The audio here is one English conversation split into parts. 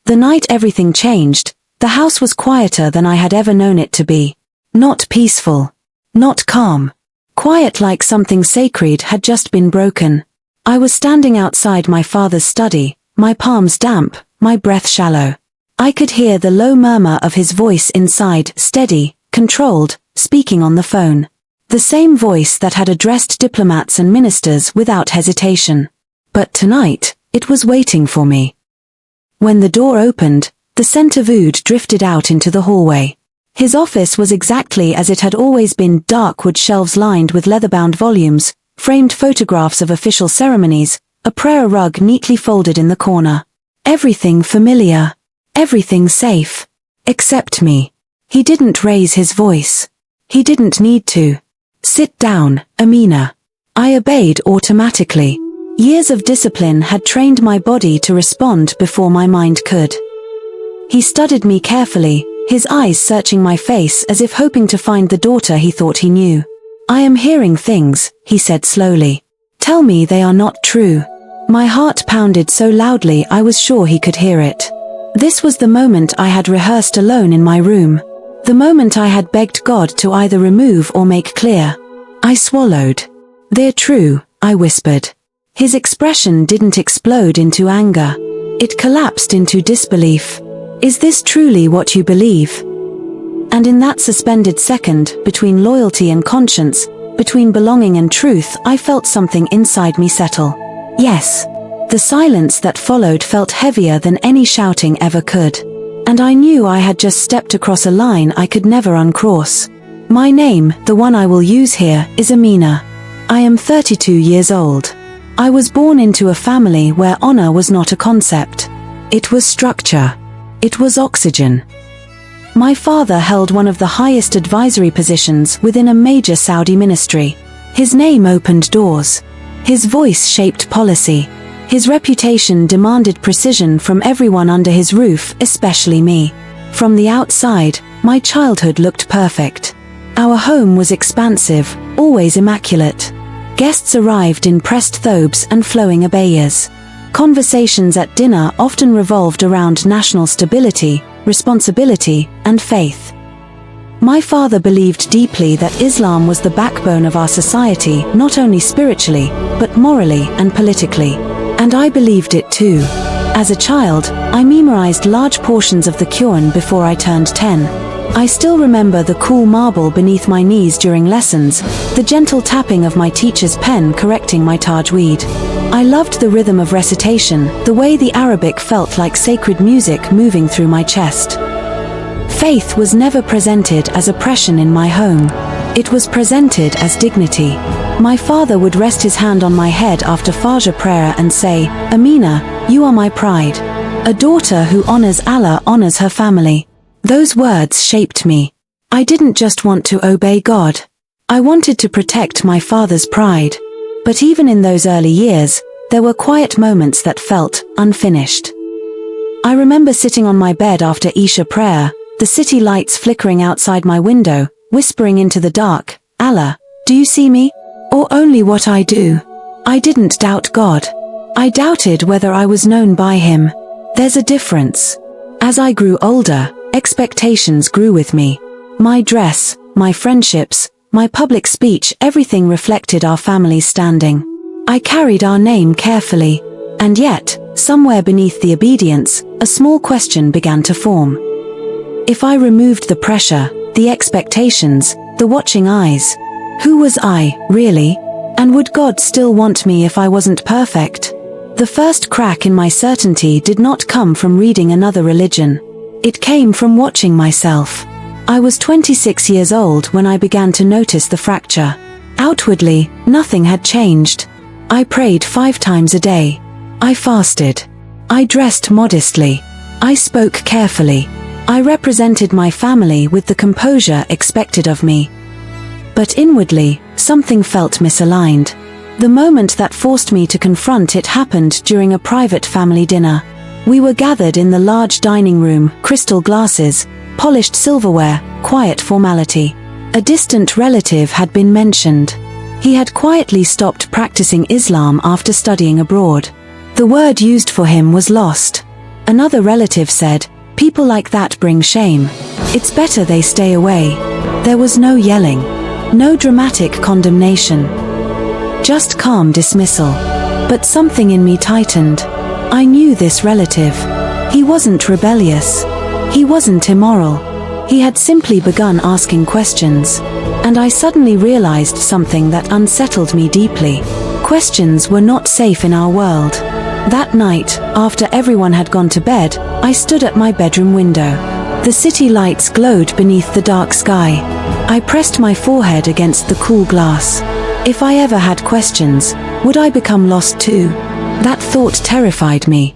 The night everything changed, the house was quieter than I had ever known it to be. Not peaceful. Not calm. Quiet like something sacred had just been broken. I was standing outside my father's study, my palms damp, my breath shallow. I could hear the low murmur of his voice inside, steady, controlled, speaking on the phone. The same voice that had addressed diplomats and ministers without hesitation. But tonight, it was waiting for me. When the door opened, the scent of oud drifted out into the hallway. His office was exactly as it had always been, dark wood shelves lined with leather-bound volumes, framed photographs of official ceremonies, a prayer rug neatly folded in the corner. Everything familiar. Everything safe. Except me. He didn't raise his voice. He didn't need to. Sit down, Amina. I obeyed automatically. Years of discipline had trained my body to respond before my mind could. He studied me carefully, his eyes searching my face as if hoping to find the daughter he thought he knew. I am hearing things, he said slowly. Tell me they are not true. My heart pounded so loudly I was sure he could hear it. This was the moment I had rehearsed alone in my room. The moment I had begged God to either remove or make clear. I swallowed. They're true, I whispered. His expression didn't explode into anger. It collapsed into disbelief. Is this truly what you believe? And in that suspended second, between loyalty and conscience, between belonging and truth, I felt something inside me settle. Yes. The silence that followed felt heavier than any shouting ever could. And I knew I had just stepped across a line I could never uncross. My name, the one I will use here, is Amina. I am 32 years old. I was born into a family where honor was not a concept. It was structure. It was oxygen. My father held one of the highest advisory positions within a major Saudi ministry. His name opened doors. His voice shaped policy. His reputation demanded precision from everyone under his roof, especially me. From the outside, my childhood looked perfect. Our home was expansive, always immaculate. Guests arrived in pressed thobes and flowing abayas. Conversations at dinner often revolved around national stability, responsibility, and faith. My father believed deeply that Islam was the backbone of our society, not only spiritually, but morally and politically. And I believed it too. As a child, I memorized large portions of the Quran before I turned 10. I still remember the cool marble beneath my knees during lessons, the gentle tapping of my teacher's pen correcting my tajweed. I loved the rhythm of recitation, the way the Arabic felt like sacred music moving through my chest. Faith was never presented as oppression in my home. It was presented as dignity. My father would rest his hand on my head after Fajr prayer and say, Amina, you are my pride. A daughter who honors Allah honors her family. Those words shaped me. I didn't just want to obey God. I wanted to protect my father's pride. But even in those early years, there were quiet moments that felt unfinished. I remember sitting on my bed after Isha prayer, the city lights flickering outside my window, whispering into the dark, Allah, do you see me? Or only what I do? I didn't doubt God. I doubted whether I was known by Him. There's a difference. As I grew older, expectations grew with me. My dress, my friendships, my public speech, everything reflected our family's standing. I carried our name carefully. And yet, somewhere beneath the obedience, a small question began to form. If I removed the pressure, the expectations, the watching eyes, who was I, really? And would God still want me if I wasn't perfect? The first crack in my certainty did not come from reading another religion. It came from watching myself. I was 26 years old when I began to notice the fracture. Outwardly, nothing had changed. I prayed 5 times a day. I fasted. I dressed modestly. I spoke carefully. I represented my family with the composure expected of me. But inwardly, something felt misaligned. The moment that forced me to confront it happened during a private family dinner. We were gathered in the large dining room, crystal glasses, polished silverware, quiet formality. A distant relative had been mentioned. He had quietly stopped practicing Islam after studying abroad. The word used for him was lost. Another relative said, "People like that bring shame. It's better they stay away." There was no yelling. No dramatic condemnation. Just calm dismissal. But something in me tightened. I knew this relative. He wasn't rebellious. He wasn't immoral. He had simply begun asking questions. And I suddenly realized something that unsettled me deeply. Questions were not safe in our world. That night, after everyone had gone to bed, I stood at my bedroom window. The city lights glowed beneath the dark sky. I pressed my forehead against the cool glass. If I ever had questions, would I become lost too? That thought terrified me.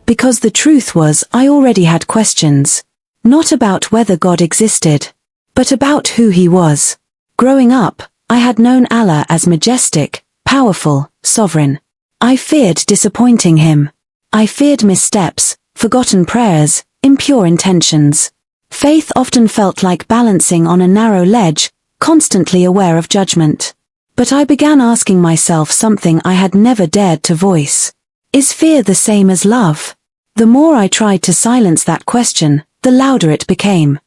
Because the truth was, I already had questions. Not about whether God existed, but about who He was. Growing up, I had known Allah as majestic, powerful, sovereign. I feared disappointing Him. I feared missteps, forgotten prayers, impure intentions. Faith often felt like balancing on a narrow ledge, constantly aware of judgment. But I began asking myself something I had never dared to voice. Is fear the same as love? The more I tried to silence that question, the louder it became.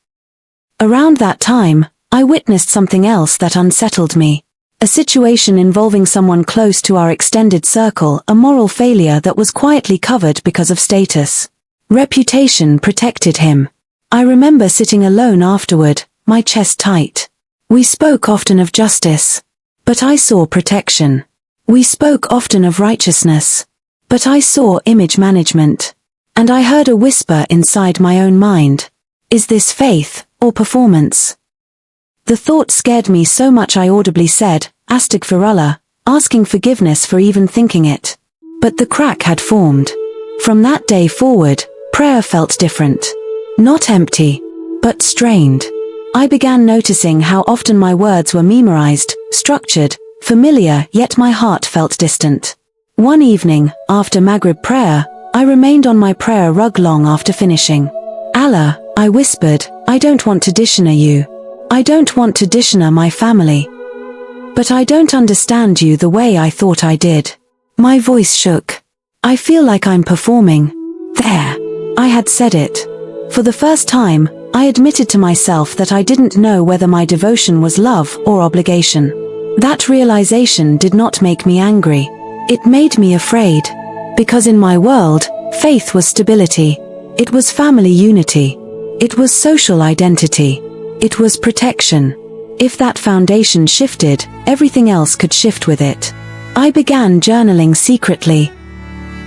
Around that time, I witnessed something else that unsettled me. A situation involving someone close to our extended circle, a moral failure that was quietly covered because of status. Reputation protected him. I remember sitting alone afterward, my chest tight. We spoke often of justice. But I saw protection. We spoke often of righteousness. But I saw image management. And I heard a whisper inside my own mind. Is this faith, or performance? The thought scared me so much I audibly said, "Astaghfirullah," asking forgiveness for even thinking it. But the crack had formed. From that day forward, prayer felt different. Not empty, but strained. I began noticing how often my words were memorized, structured, familiar, yet my heart felt distant. One evening, after Maghrib prayer, I remained on my prayer rug long after finishing. "Allah," I whispered, "I don't want to dishonor you. I don't want to dishonor my family. But I don't understand you the way I thought I did." My voice shook. "I feel like I'm performing." There. I had said it. For the first time, I admitted to myself that I didn't know whether my devotion was love or obligation. That realization did not make me angry. It made me afraid. Because in my world, faith was stability. It was family unity. It was social identity. It was protection. If that foundation shifted, everything else could shift with it. I began journaling secretly.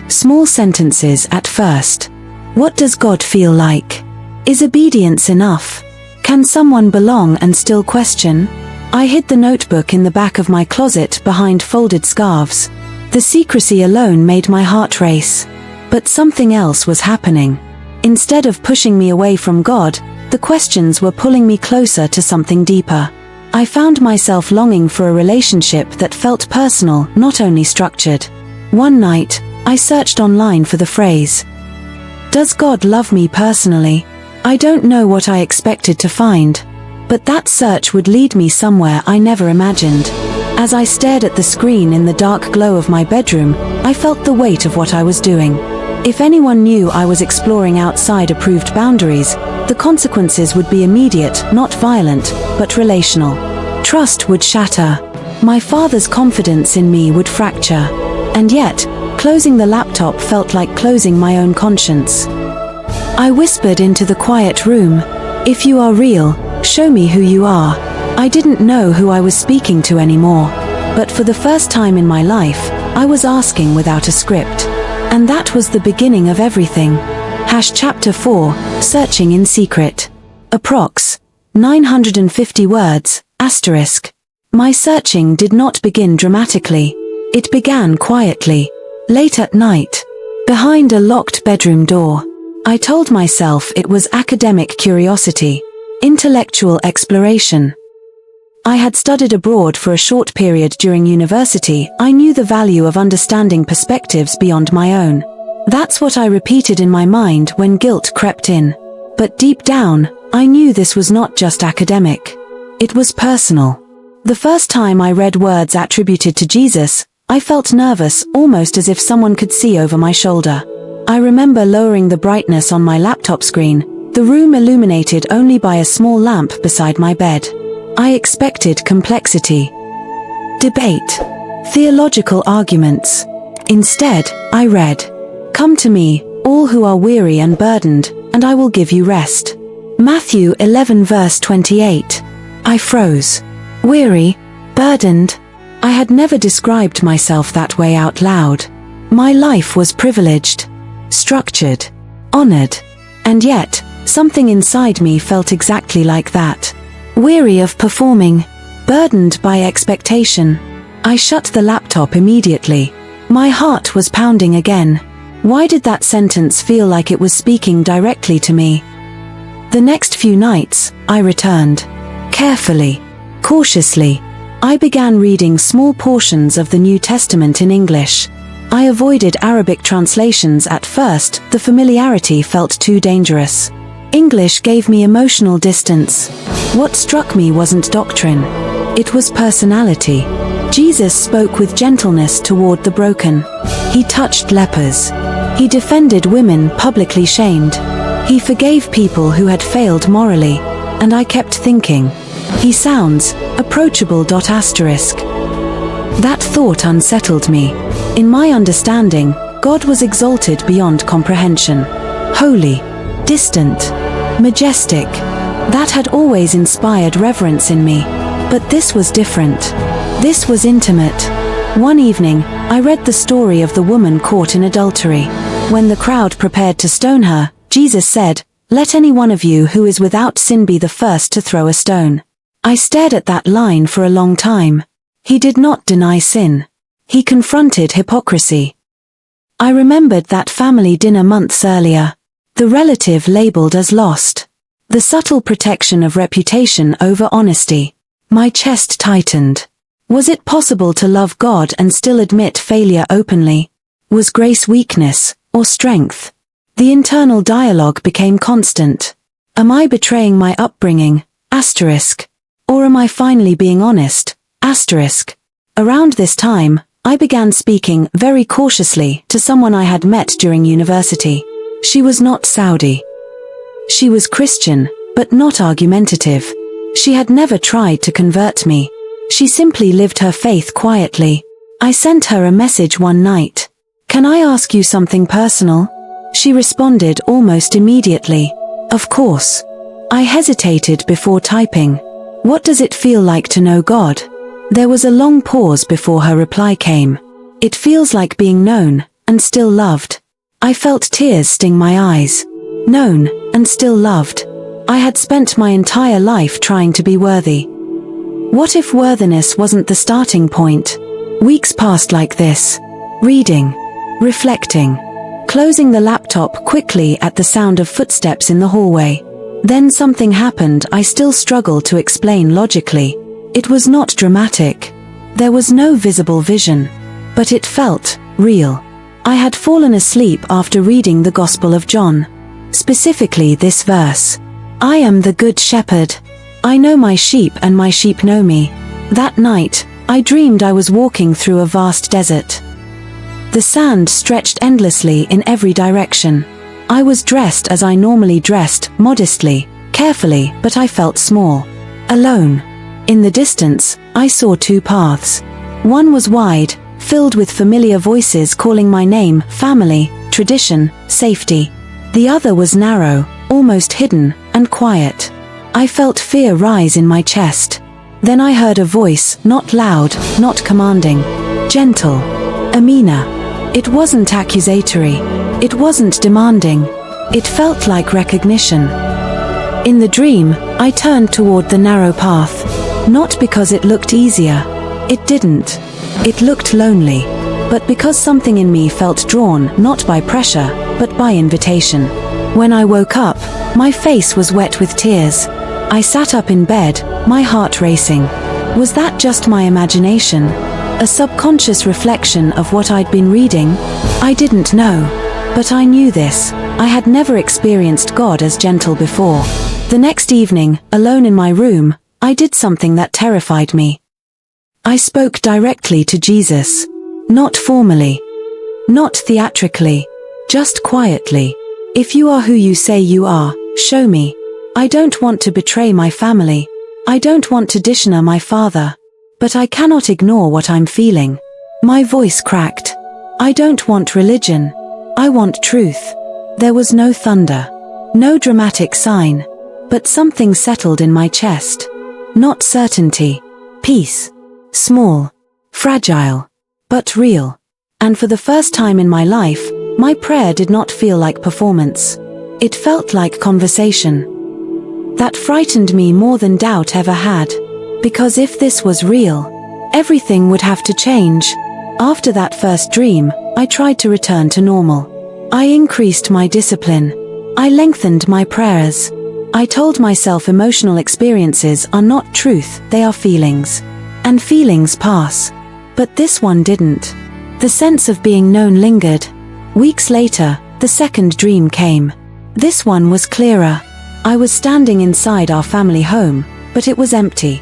Small sentences at first. What does God feel like? Is obedience enough? Can someone belong and still question? I hid the notebook in the back of my closet behind folded scarves. The secrecy alone made my heart race. But something else was happening. Instead of pushing me away from God, the questions were pulling me closer to something deeper. I found myself longing for a relationship that felt personal, not only structured. One night, I searched online for the phrase, "Does God love me personally?" I don't know what I expected to find. But that search would lead me somewhere I never imagined. As I stared at the screen in the dark glow of my bedroom, I felt the weight of what I was doing. If anyone knew I was exploring outside approved boundaries, the consequences would be immediate, not violent, but relational. Trust would shatter. My father's confidence in me would fracture. And yet, closing the laptop felt like closing my own conscience. I whispered into the quiet room, "If you are real, show me who you are." I didn't know who I was speaking to anymore. But for the first time in my life, I was asking without a script. And that was the beginning of everything. Chapter 4, Searching in Secret. Approx. 950 words, asterisk. My searching did not begin dramatically. It began quietly. Late at night. Behind a locked bedroom door. I told myself it was academic curiosity. Intellectual exploration. I had studied abroad for a short period during university. I knew the value of understanding perspectives beyond my own. That's what I repeated in my mind when guilt crept in. But deep down, I knew this was not just academic. It was personal. The first time I read words attributed to Jesus, I felt nervous, almost as if someone could see over my shoulder. I remember lowering the brightness on my laptop screen, the room illuminated only by a small lamp beside my bed. I expected complexity, debate, theological arguments. Instead, I read, "Come to me, all who are weary and burdened, and I will give you rest." Matthew 11 verse 28. I froze. Weary, burdened. I had never described myself that way out loud. My life was privileged, structured, honored. And yet, something inside me felt exactly like that. Weary of performing, burdened by expectation. I shut the laptop immediately. My heart was pounding again. Why did that sentence feel like it was speaking directly to me? The next few nights, I returned. Carefully, cautiously. I began reading small portions of the New Testament in English. I avoided Arabic translations at first, the familiarity felt too dangerous. English gave me emotional distance. What struck me wasn't doctrine. It was personality. Jesus spoke with gentleness toward the broken. He touched lepers. He defended women publicly shamed. He forgave people who had failed morally. And I kept thinking, he sounds approachable. That thought unsettled me. In my understanding, God was exalted beyond comprehension. Holy, distant, majestic. That had always inspired reverence in me. But this was different. This was intimate. One evening, I read the story of the woman caught in adultery. When the crowd prepared to stone her, Jesus said, "Let any one of you who is without sin be the first to throw a stone." I stared at that line for a long time. He did not deny sin. He confronted hypocrisy. I remembered that family dinner months earlier. The relative labeled as lost. The subtle protection of reputation over honesty. My chest tightened. Was it possible to love God and still admit failure openly? Was grace weakness, or strength? The internal dialogue became constant. Am I betraying my upbringing? Asterisk. Or am I finally being honest? Asterisk. Around this time, I began speaking very cautiously to someone I had met during university. She was not Saudi. She was Christian, but not argumentative. She had never tried to convert me. She simply lived her faith quietly. I sent her a message one night. "Can I ask you something personal?" She responded almost immediately. "Of course." I hesitated before typing. "What does it feel like to know God?" There was a long pause before her reply came. "It feels like being known, and still loved." I felt tears sting my eyes. Known, and still loved. I had spent my entire life trying to be worthy. What if worthiness wasn't the starting point? Weeks passed like this. Reading. Reflecting. Closing the laptop quickly at the sound of footsteps in the hallway. Then something happened I still struggle to explain logically. It was not dramatic. There was no visible vision. But it felt real. I had fallen asleep after reading the Gospel of John. Specifically this verse. "I am the good shepherd. I know my sheep and my sheep know me." That night, I dreamed I was walking through a vast desert. The sand stretched endlessly in every direction. I was dressed as I normally dressed, modestly, carefully, but I felt small. Alone. In the distance, I saw two paths. One was wide, filled with familiar voices calling my name, family, tradition, safety. The other was narrow, almost hidden, and quiet. I felt fear rise in my chest. Then I heard a voice, not loud, not commanding. Gentle. Amina. It wasn't accusatory. It wasn't demanding. It felt like recognition. In the dream, I turned toward the narrow path. Not because it looked easier. It didn't. It looked lonely. But because something in me felt drawn not by pressure, but by invitation. When I woke up, my face was wet with tears. I sat up in bed, my heart racing. Was that just my imagination? A subconscious reflection of what I'd been reading? I didn't know. But I knew this. I had never experienced God as gentle before. The next evening, alone in my room, I did something that terrified me. I spoke directly to Jesus. Not formally. Not theatrically. Just quietly. If you are who you say you are, show me. I don't want to betray my family. I don't want to dishonor my father. But I cannot ignore what I'm feeling. My voice cracked. I don't want religion. I want truth. There was no thunder. No dramatic sign. But something settled in my chest. Not certainty. Peace. Small. Fragile. But real. And for the first time in my life, my prayer did not feel like performance. It felt like conversation. That frightened me more than doubt ever had. Because if this was real, everything would have to change. After that first dream, I tried to return to normal. I increased my discipline. I lengthened my prayers. I told myself emotional experiences are not truth, they are feelings. And feelings pass. But this one didn't. The sense of being known lingered. Weeks later, the second dream came. This one was clearer. I was standing inside our family home, but it was empty.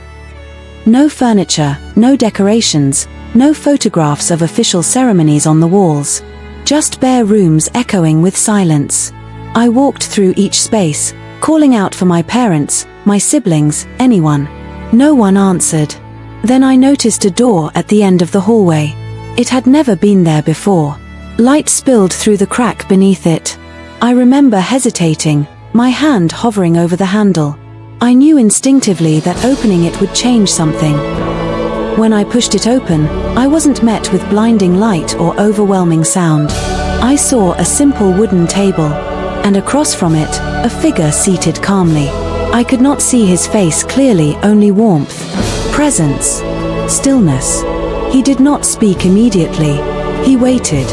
No furniture, no decorations, no photographs of official ceremonies on the walls. Just bare rooms echoing with silence. I walked through each space, calling out for my parents, my siblings, anyone. No one answered. Then I noticed a door at the end of the hallway. It had never been there before. Light spilled through the crack beneath it. I remember hesitating, my hand hovering over the handle. I knew instinctively that opening it would change something. When I pushed it open, I wasn't met with blinding light or overwhelming sound. I saw a simple wooden table, and across from it, a figure seated calmly. I could not see his face clearly, only warmth, presence, stillness. He did not speak immediately. He waited.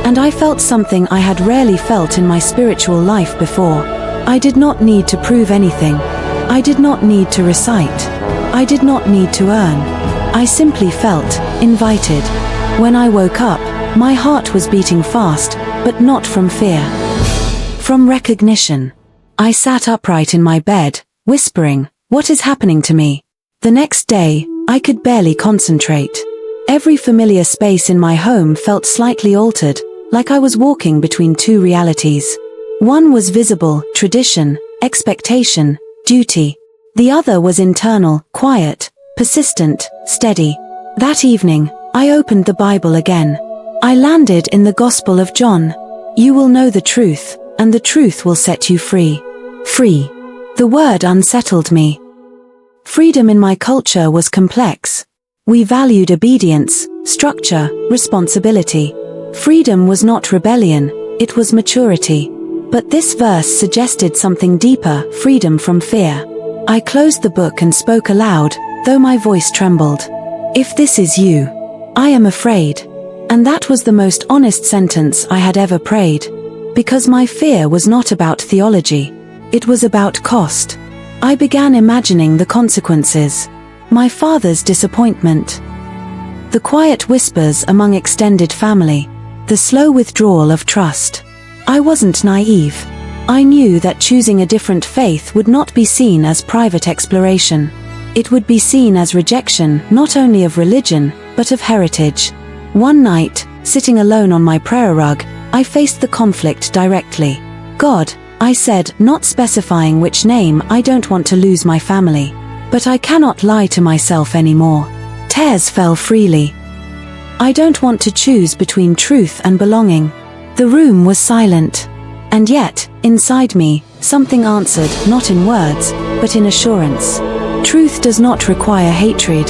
And I felt something I had rarely felt in my spiritual life before. I did not need to prove anything. I did not need to recite. I did not need to earn. I simply felt invited. When I woke up, my heart was beating fast, but not from fear. From recognition. I sat upright in my bed, whispering, "What is happening to me?" The next day, I could barely concentrate. Every familiar space in my home felt slightly altered, like I was walking between two realities. One was visible, tradition, expectation, duty. The other was internal, quiet, persistent, steady. That evening, I opened the Bible again. I landed in the Gospel of John. You will know the truth, and the truth will set you free. Free. The word unsettled me. Freedom in my culture was complex. We valued obedience, structure, responsibility. Freedom was not rebellion, it was maturity. But this verse suggested something deeper, freedom from fear. I closed the book and spoke aloud, though my voice trembled. If this is you, I am afraid. And that was the most honest sentence I had ever prayed. Because my fear was not about theology. It was about cost. I began imagining the consequences. My father's disappointment. The quiet whispers among extended family. The slow withdrawal of trust. I wasn't naive. I knew that choosing a different faith would not be seen as private exploration. It would be seen as rejection, not only of religion, but of heritage. One night, sitting alone on my prayer rug, I faced the conflict directly. God, I said, not specifying which name, I don't want to lose my family. But I cannot lie to myself anymore. Tears fell freely. I don't want to choose between truth and belonging. The room was silent. And yet, inside me, something answered, not in words, but in assurance. Truth does not require hatred.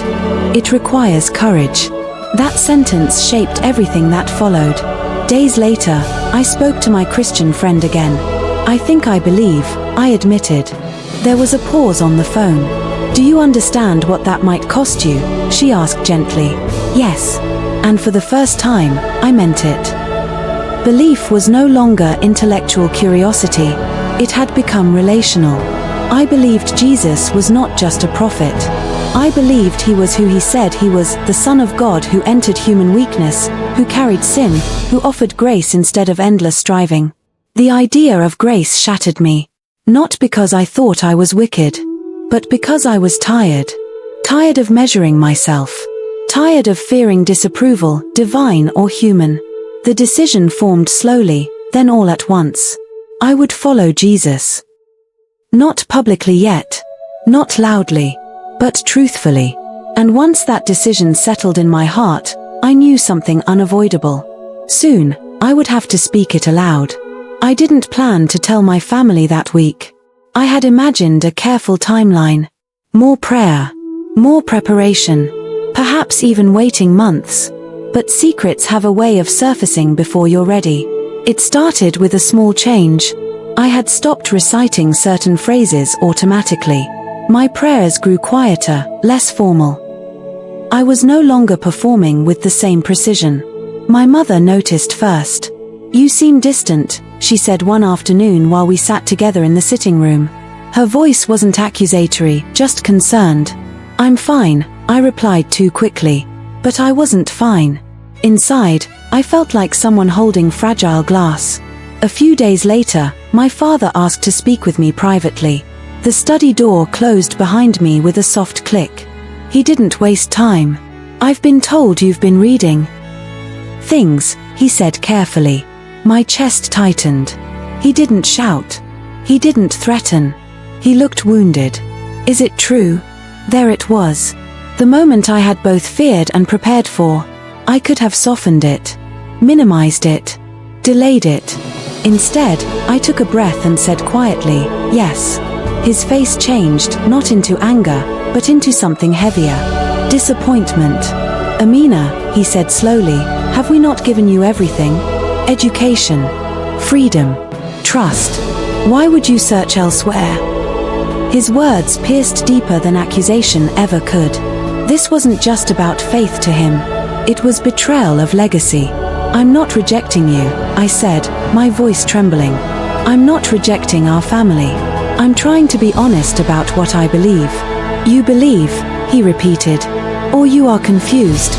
It requires courage. That sentence shaped everything that followed. Days later, I spoke to my Christian friend again. I think I believe, I admitted. There was a pause on the phone. Do you understand what that might cost you? She asked gently. Yes. And for the first time, I meant it. Belief was no longer intellectual curiosity. It had become relational. I believed Jesus was not just a prophet. I believed he was who he said he was, the Son of God who entered human weakness, who carried sin, who offered grace instead of endless striving. The idea of grace shattered me. Not because I thought I was wicked, but because I was tired. Tired of measuring myself. Tired of fearing disapproval, divine or human. The decision formed slowly, then all at once. I would follow Jesus. Not publicly yet, not loudly, but truthfully. And once that decision settled in my heart, I knew something unavoidable. Soon, I would have to speak it aloud. I didn't plan to tell my family that week. I had imagined a careful timeline. More prayer, more preparation, perhaps even waiting months. But secrets have a way of surfacing before you're ready. It started with a small change. I had stopped reciting certain phrases automatically. My prayers grew quieter, less formal. I was no longer performing with the same precision. My mother noticed first. "You seem distant," she said one afternoon while we sat together in the sitting room. Her voice wasn't accusatory, just concerned. "I'm fine," I replied too quickly. But I wasn't fine. Inside, I felt like someone holding fragile glass. A few days later, my father asked to speak with me privately. The study door closed behind me with a soft click. He didn't waste time. "I've been told you've been reading things," he said carefully. My chest tightened. He didn't shout. He didn't threaten. He looked wounded. "Is it true?" There it was. The moment I had both feared and prepared for. I could have softened it, minimized it, delayed it. Instead, I took a breath and said quietly, "Yes." His face changed, not into anger, but into something heavier. Disappointment. "Amina," he said slowly, "have we not given you everything? Education, freedom, trust. Why would you search elsewhere?" His words pierced deeper than accusation ever could. This wasn't just about faith to him. It was betrayal of legacy. "I'm not rejecting you," I said, my voice trembling. "I'm not rejecting our family. I'm trying to be honest about what I believe." "You believe," he repeated, "or you are confused?"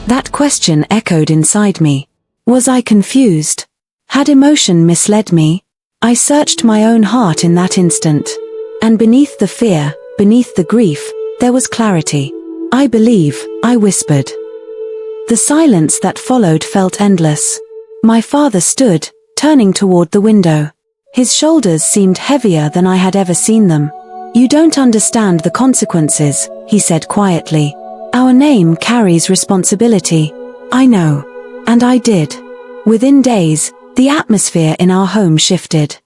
That question echoed inside me. Was I confused? Had emotion misled me? I searched my own heart in that instant. And beneath the fear, beneath the grief, there was clarity. "I believe," I whispered. The silence that followed felt endless. My father stood, turning toward the window. His shoulders seemed heavier than I had ever seen them. "You don't understand the consequences," he said quietly. "Our name carries responsibility." I know. And I did. Within days, the atmosphere in our home shifted.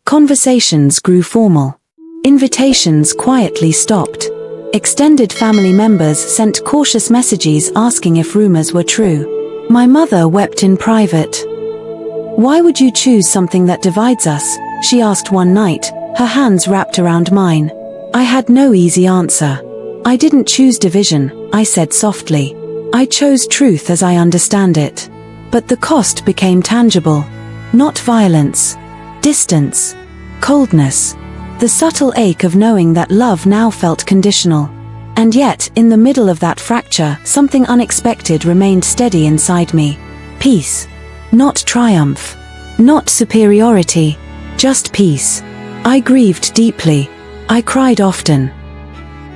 Conversations grew formal. Invitations quietly stopped. Extended family members sent cautious messages asking if rumors were true. My mother wept in private. "Why would you choose something that divides us?" she asked one night, her hands wrapped around mine. I had no easy answer. "I didn't choose division," I said softly. "I chose truth as I understand it." But the cost became tangible. Not violence. Distance. Coldness. The subtle ache of knowing that love now felt conditional. And yet, in the middle of that fracture, something unexpected remained steady inside me. Peace. Not triumph. Not superiority. Just peace. I grieved deeply. I cried often.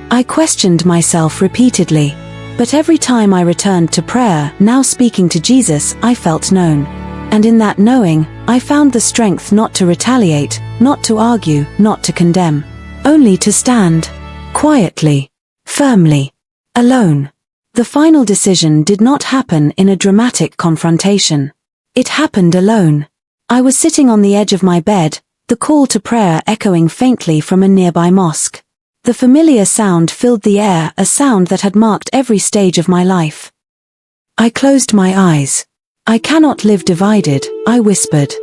I questioned myself repeatedly. But every time I returned to prayer, now speaking to Jesus, I felt known. And in that knowing, I found the strength not to retaliate, not to argue, not to condemn. Only to stand. Quietly. Firmly. Alone. The final decision did not happen in a dramatic confrontation. It happened alone. I was sitting on the edge of my bed, the call to prayer echoing faintly from a nearby mosque. The familiar sound filled the air, a sound that had marked every stage of my life. I closed my eyes. "I cannot live divided," I whispered.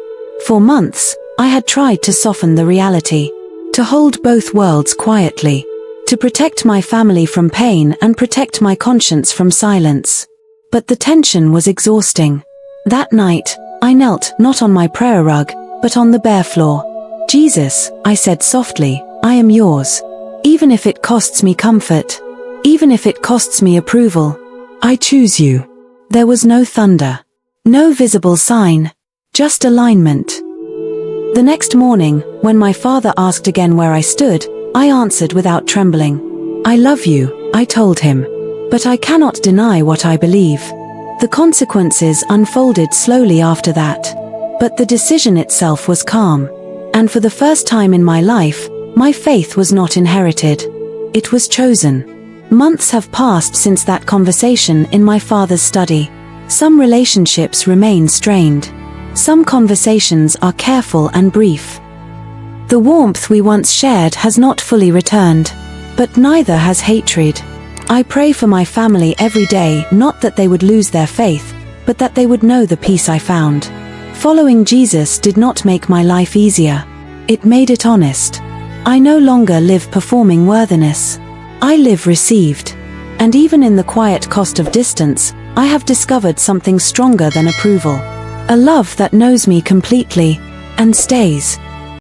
For months, I had tried to soften the reality, to hold both worlds quietly, to protect my family from pain and protect my conscience from silence. But the tension was exhausting. That night, I knelt not on my prayer rug, but on the bare floor. "Jesus," I said softly, "I am yours. Even if it costs me comfort, even if it costs me approval, I choose you." There was no thunder, no visible sign, just alignment. The next morning, when my father asked again where I stood, I answered without trembling. "I love you," I told him. "But I cannot deny what I believe." The consequences unfolded slowly after that. But the decision itself was calm. And for the first time in my life, my faith was not inherited. It was chosen. Months have passed since that conversation in my father's study. Some relationships remain strained. Some conversations are careful and brief. The warmth we once shared has not fully returned, but neither has hatred. I pray for my family every day, not that they would lose their faith, but that they would know the peace I found. Following Jesus did not make my life easier. It made it honest. I no longer live performing worthiness. I live received. And even in the quiet cost of distance, I have discovered something stronger than approval. A love that knows me completely and stays.